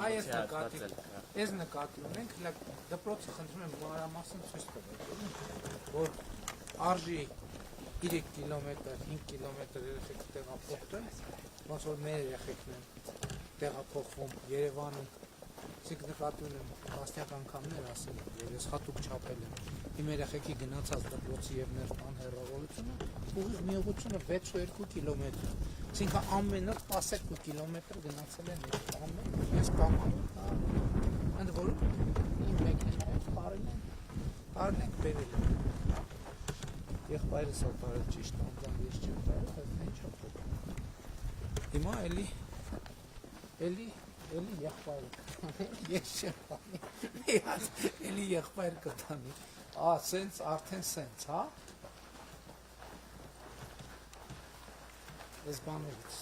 այս նկատի ունենք, դպրոցը խնդրում եմ մանրամասն ցույց տվել, որ արժի 3 կիլոմետր, 5 կիլոմետր երեխեք տեղափոխել, ոնց որ մեր երեխեքն են տեղափոխվում Երևանում, ցիկ նկատի ունեմ տասնյակ անգամներ ասել եմ, եւ ես հատուկ չափել եմ իմ երեխեքի գնացած դպրոցի եւ ներկան հեռավորությունը, ուղիղ միողությունը 6.2 կիլոմետր, այսինքն ամեն օր 12 կիլոմետր գնացել են ամեն ես կամանում, ընդ որում իմ մեքենայով տարել ենք բերել եմ, եղբայրս ա տարել ճիշտ անձամբ ես չեմ տարել, բայց ինչ ա փոխում, հիմա էլի եղբայրը ես չեմ տանի, էլի եղբայր կտանի, արդեն սենց, հա? Ես բաներից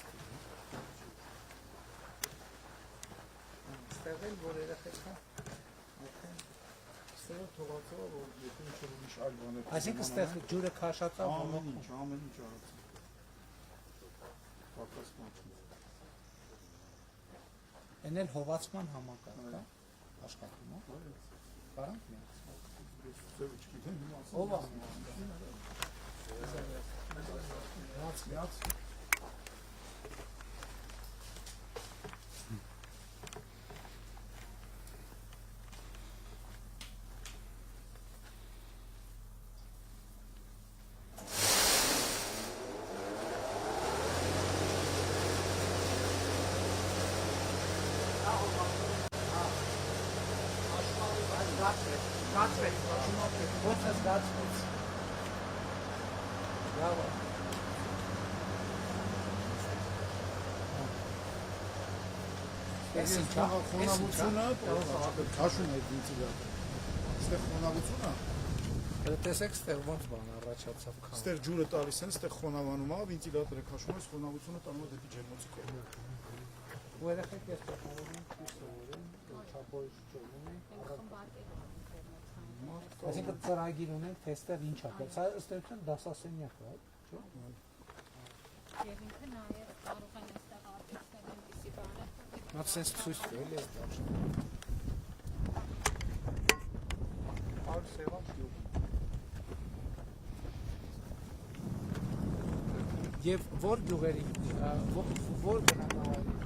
ստեղել, որ երեխեքա ստեղել թողածով, որ եթե ինչ-որ ուրիշ այլ բաներ այսինքն ստեղ ջուրը քաշածա ամեն ինչ արած պակաս մանչում Են էլ հովացման համակարգ, աշխատում, կարանք միած ով ա միած Գացվեց, ոնց ես գացվեց, լավ է, ես ինչա, խոնավությունը, քաշում է վինտիլատորը, ստեղ խոնավությունը, տեսեք ստեղ ոնց բան առաջացավ քան, ստեղ ջուրը տալիս են, ստեղ խոնավանում է, վինտիլատորը քաշում է, խոնավությունը տանում է դեպի ջերմոցի կողմը, ու երեխեք ես տեխնոլոգիան քիչ սովորեն, չափորոշ չողում են, այսինքն ծրագիր ունենք, թե ստեղ ինչ ա, բայց ըստ էության դասասենյակ է, չէ՞։ Եվ ինքը նաև կարող են այստեղ արտիստներ այնպիսի բաներ։ Նա սենց ցույց տվել է դաշտ։ Ար սևան գյուղ։ Եվ որ գյուղերի, որ բնակավայրի։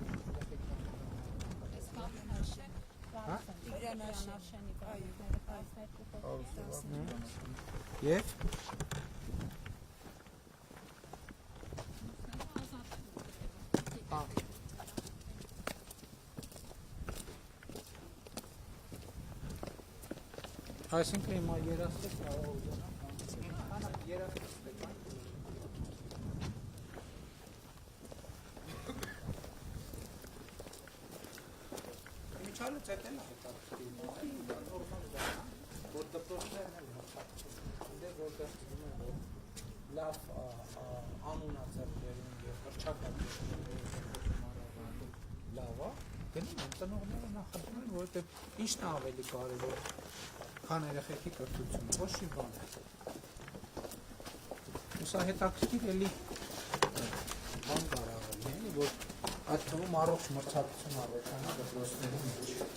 Եվ այսինքն հիմա երաստեք կարող ուզենամ երաստեք միջալուց էտ են որ դպրոցներն են որտեղ լավ անունաձեռքերում և հռչակագրերում լավ է, գնում են տնողները նախատում են, որովհետև ինչն է ավելի կարևոր, քան երեխեքի կրթությունը, ոչ մի բան է։ Ուսա հետաքրքիր էլի բան կարաղելի է, որ այդ թվում առողջ մրցակցություն ավետանա դպրոցների մեջ։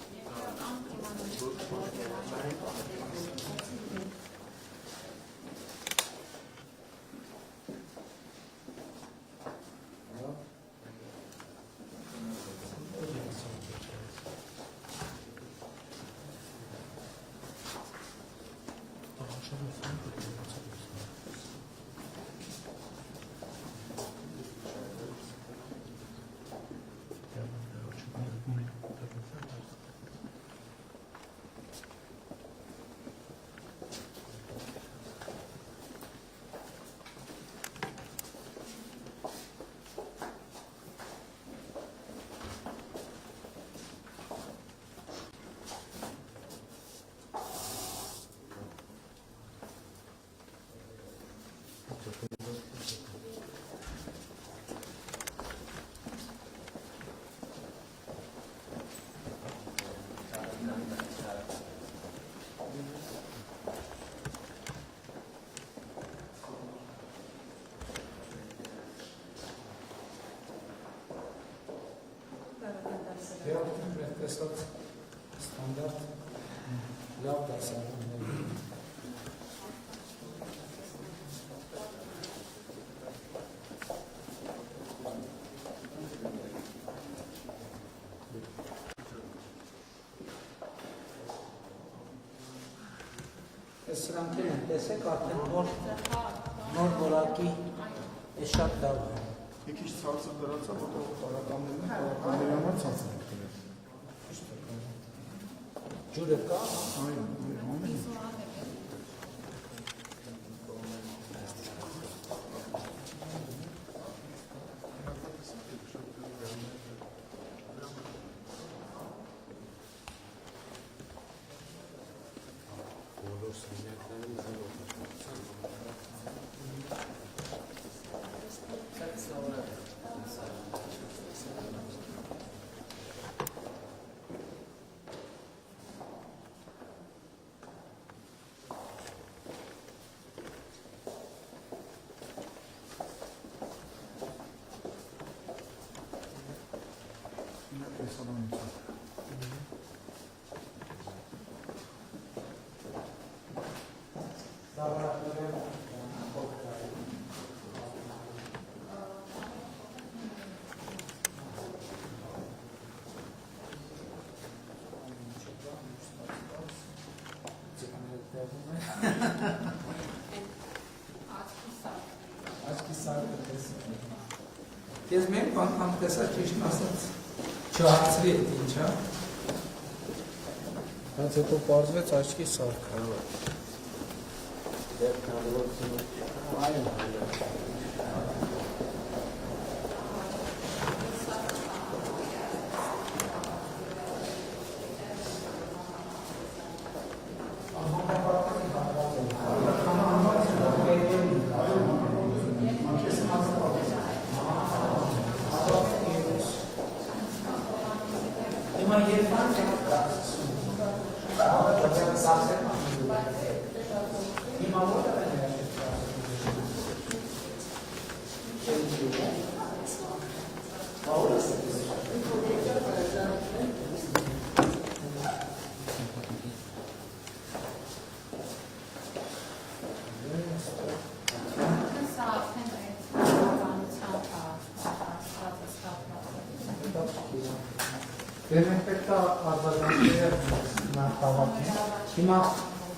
Դեպքում տեսած ստանդարտ լավ դասարաններ։ Սրանք են տեսեք արդեն նոր որակի է շատ լավ է։ Եկիչ ցածր դրացա, որտեղ տարականներն համար ցածր է դրել։ Ջուրը կա։ Այո, ամեն ինչ։ Ես մեկ բան տեսա ճիշտ ասած չհարցրի այդ ինչա, բայց հետո պարզվեց աչքի սարք։ Դերմենպետա արձագանքները նախավակ են, հիմա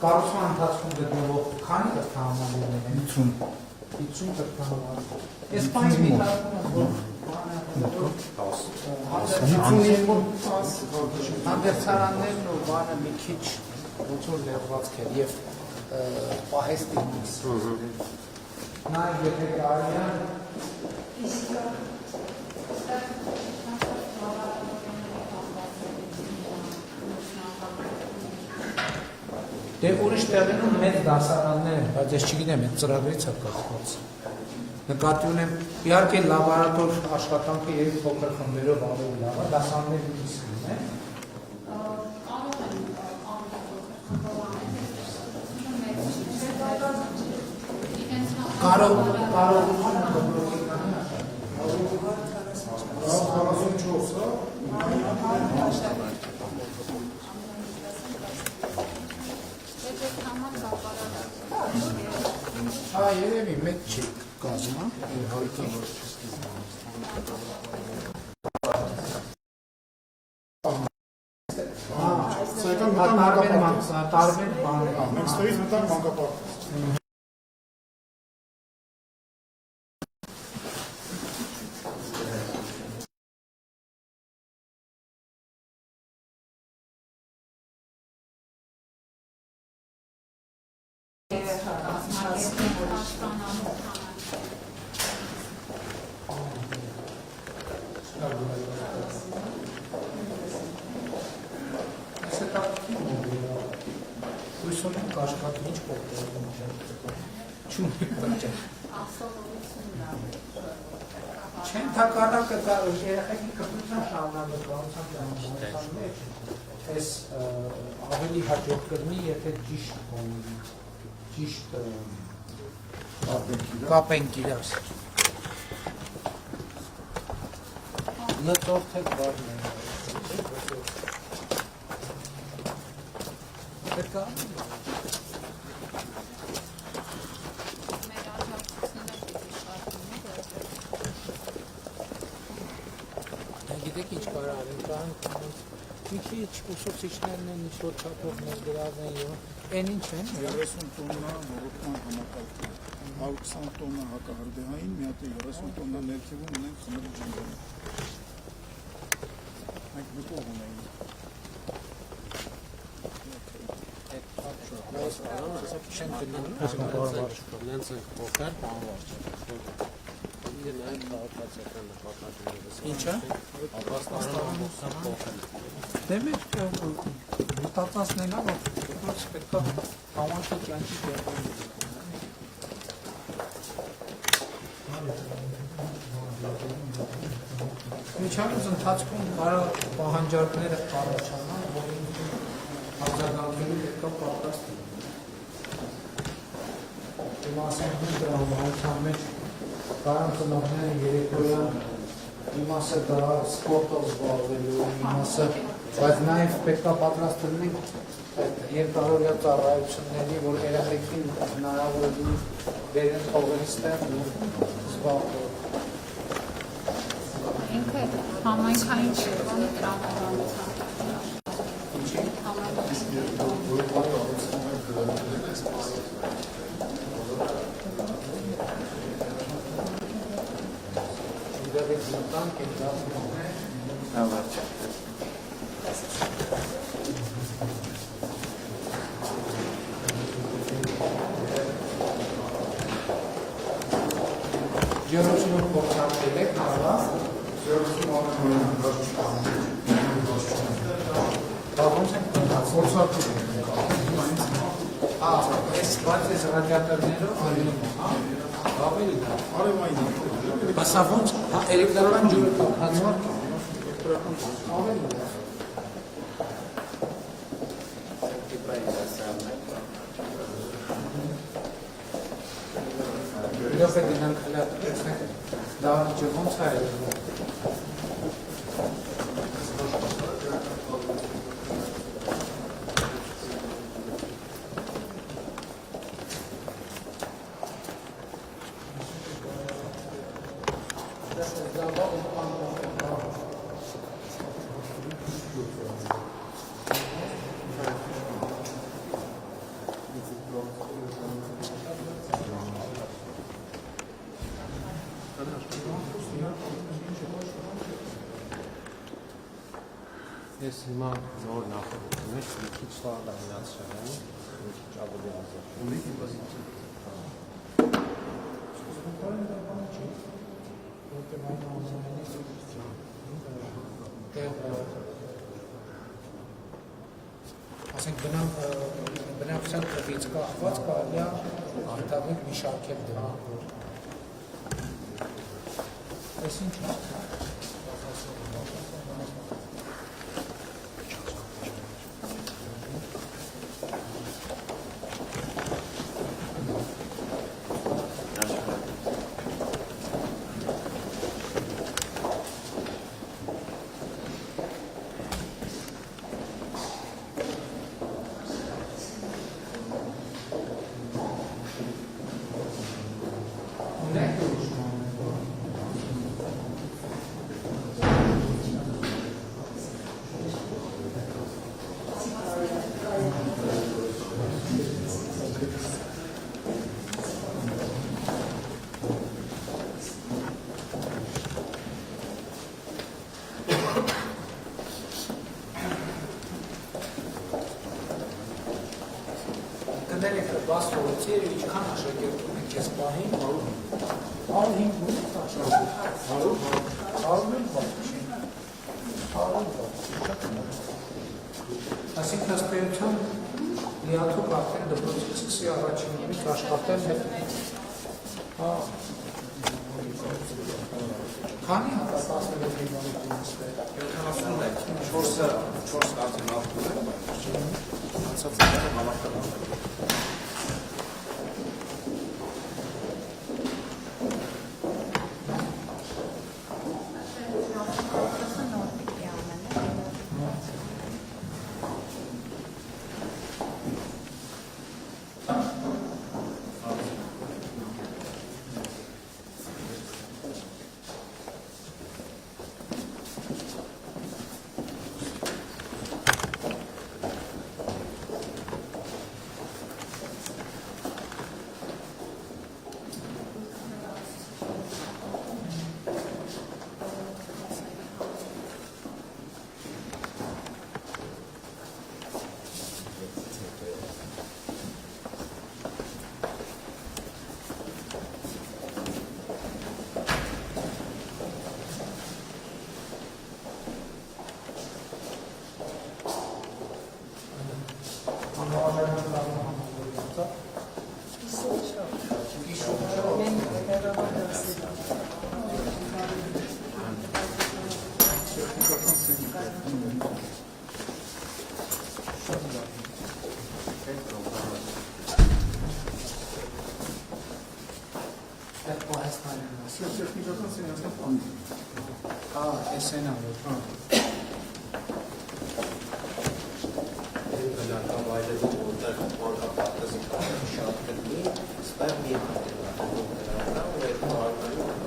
կառուցման ընթացքում գտնվող քանի կրթահամալիրներ են? 50 կրթահամալիր։ Ես պայս մի թարգում հանդերձարաններն ու բանը մի քիչ ոնց որ լեղվածք էր և պահեստինից։ Նա եթե կարյան դե ուրիշ տեղերում մեծ դասարաններ են, բայց ես չգիտեմ, այդ ծրագրից է կախված։ Նկատի ունեմ, իհարկե լաբորատոր աշխատանքը երբ փոքր խմբերով ավելի լավ է, դասարաններ իսկին է։ Կարողությունը դպրոցիկանի Հա, երևի մեծ չի կազմա, իհարկե։ Տարբեր բաներ։ Մենք ստերից մտանք մանկապարտ։ Հույսում ենք աշխատի ինչ կողտել չունի բաճա։ Չեն թակարակը երեխեքի կրթության շարունակը կառուցան ճանապարհության մեջ, այս ավելի հաջող կրնի, եթե ճիշտ կապենք իրար։ Լտորթեք բարն է։ Պետք է գիտեք ինչ կարող արել, կան մի քիչ ուսուցիչներն են ինչ-որ չափով ներգրավ են եւ այն ինչ են 30 տոննա մորոքման համակարգում, 120 տոննա հակահրդեհային, մի հատ 30 տոննա ներքևում ունենք խմբի ջնջում։ Մենք դուքով ունենք։ չեն դնում, նենց ենք փոխել, ինձ նաև քաղաքացիական նպատակներս։ ինչա։ Ապաստանարանը փոխել։ Դե մեր մտածածն են, որ պետք է համանշի կյանքի կերպով։ Միջանոց ընթացքում կարող պահանջարկները առաջանան, որին արձագանքելու պետք է պատրաստ լինել։ Հիմա ասենք դրա համար մեջ կարան ծնողները երեկոյան իմասը դա սպորտով զբաղվելու, իմասը, բայց նաև պետք է պատրաստ լինենք երկարօրյա ծառայությունների, որ երեխեքին հնարավոր է վերեն թողերից տեղ զբաղվող։ Ինքը համայնքային շրջանի տրամադրության։ Ջերոջնով փոխանցել եք, հալա։ Բաղոնց ենք փոխանցել։ Այս բայց այս ռադիատորներով ավելի Արևային Բասա ոնց էլեկտրական ջուրը փոխանցում ավելի Դե դինանք հələ դա ջոնց է Ես հիմա նոր նախագծում եմ, մի քիչ ստանդարտացրել եմ, մի քիչ ավելի ազատ։ Ունի դիպոզիտ։ Ասենք բնակության քվից կախված կարելի է արտավետ մի շարքել դրան։ Այս ինչ է։ Բաց փողոցի եւ ինչքան աշակերտ ունենք այս պահին 105 ունենք Այսինքն ըստ լիաթոք արդեն դպրոցից սկսի առաջինից աշխատել հետ քանի հատասել եք իմանալու 74-ը 4 կարծեմ ավտոն է, անցած տարի հավաքական Պետական սենյակ։ Այդ Պահեստանի մասը։ Տեխնիկական սենյակը Էս են անում։ Բնական վայրերում որտեղ որապատezi շատ կլինի, ստեղ մի հատ է դրական ու այդ վայրերում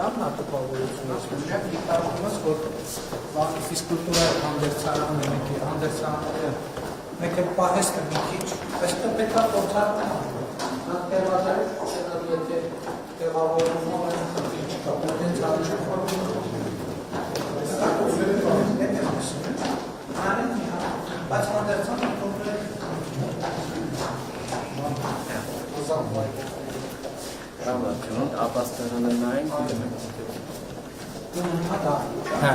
Լավն է տպավորությունը, ասում եմ, կարող ես որ բան ֆիզկուլտուրայի հանդերձարանը մեկ է պահեստը մի քիչ, այստեղ պետք է փորձարկում նա տեղադրել, չնայած եթե տեղավորվում է խնդիր չկա, որտենց արժեք խորհուրդ բայց հանդերձանը կոնկրետ Ռամատյոն, ապաստարանային հա դա հա